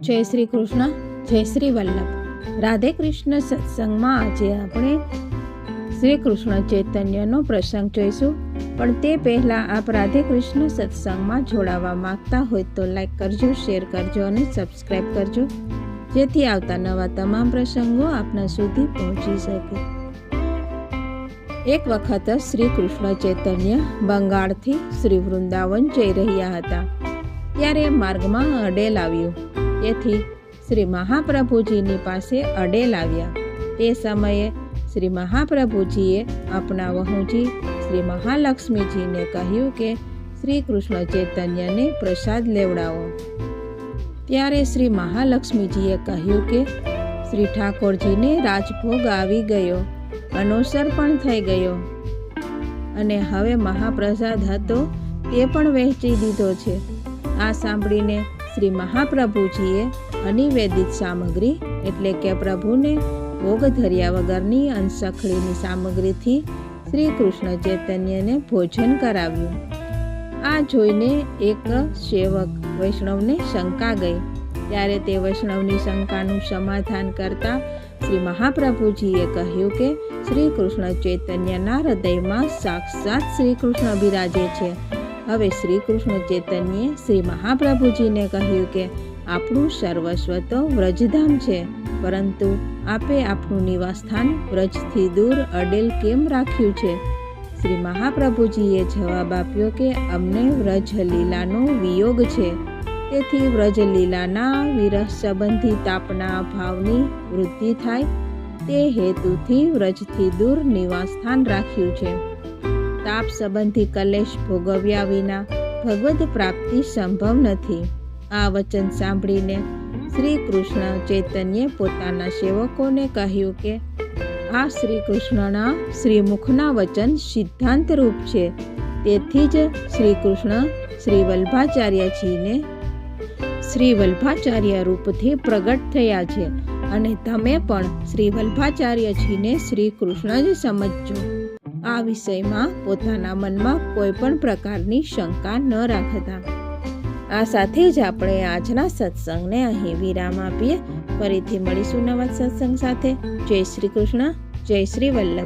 જય શ્રી કૃષ્ણ, જય શ્રી વલ્લભ. રાધે કૃષ્ણ સત્સંગમાં આજે આપણે શ્રી કૃષ્ણ ચૈતન્યનો પ્રસંગ જોઈશું. પણ તે પહેલાં આપ રાધે કૃષ્ણ સત્સંગમાં જોડાવા માંગતા હોય તો લાઈક કરજો, શેર કરજો અને સબસ્ક્રાઈબ કરજો, જેથી આવતા નવા તમામ પ્રસંગો આપના સુધી પહોંચી શકે. એક વખત શ્રી કૃષ્ણ ચૈતન્ય બંગાળથી શ્રી વૃંદાવન જઈ રહ્યા હતા. ત્યારે માર્ગમાં અડેલ આવ્યું, તેથી શ્રી મહાપ્રભુજીની પાસે અડેલ આવ્યા. તે સમયે શ્રી મહાપ્રભુજીએ આપણા વહુજી શ્રી મહાલક્ષ્મીજીને કહ્યું કે શ્રી કૃષ્ણ ચૈતન્યને પ્રસાદ લેવડાવો. ત્યારે શ્રી મહાલક્ષ્મીજીએ કહ્યું કે શ્રી ઠાકોરજીને રાજભોગ આવી ગયો, અનોસર પણ થઈ ગયો અને હવે મહાપ્રસાદ હતો તે પણ વહેંચી દીધો છે. આ સાંભળીને શ્રી મહાપ્રભુજીએ અનિવેદિત સામગ્રી એટલે કે પ્રભુને ભોગ ધર્યા વગરની અંશખડીની સામગ્રીથી શ્રી કૃષ્ણ ચૈતન્યને ભોજન કરાવ્યું. આ જોઈને એક સેવક વૈષ્ણવને શંકા ગઈ. ત્યારે તે વૈષ્ણવની શંકાનું સમાધાન કરતા શ્રી મહાપ્રભુજીએ કહ્યું કે શ્રી કૃષ્ણ ચૈતન્યના હૃદયમાં સાક્ષાત શ્રી કૃષ્ણ બિરાજે છે. હવે શ્રી કૃષ્ણ ચૈતન્યે શ્રી મહાપ્રભુજીને કહ્યું કે આપણું સર્વસ્વ તો વ્રજધામ છે, પરંતુ આપે આપણું નિવાસસ્થાન વ્રજથી દૂર અડેલ કેમ રાખ્યું છે? શ્રી મહાપ્રભુજીએ જવાબ આપ્યો કે અમને વ્રજલીલાનો વિયોગ છે, તેથી વ્રજલીલાના વિરહ સંબંધી તાપના ભાવની વૃદ્ધિ થાય તે હેતુથી વ્રજથી દૂર નિવાસસ્થાન રાખ્યું છે. તાપ સંબંધી કલેશ ભોગવ્યા વિના ભગવદ પ્રાપ્તિ સંભવ નથી. આ વચન સાંભળીને શ્રી કૃષ્ણ ચૈતન્યે પોતાના સેવકોને કહ્યું કે આ શ્રી કૃષ્ણના શ્રીમુખના વચન સિદ્ધાંત રૂપ છે. તેથી જ શ્રી કૃષ્ણ શ્રી વલ્ભાચાર્યજીને શ્રી વલ્ભાચાર્ય રૂપથી પ્રગટ થયા છે, અને તમે પણ શ્રી વલ્ભાચાર્યજીને શ્રી કૃષ્ણ જ સમજજો. આ વિષયમાં પોતાના મનમાં કોઈ પણ પ્રકારની શંકા ન રાખતા. આ સાથે જ આપણે આજના સત્સંગને અહીં વિરામ આપીએ. ફરીથી મળીશું નવા સત્સંગ સાથે. જય શ્રી કૃષ્ણ, જય શ્રી વલ્લભ.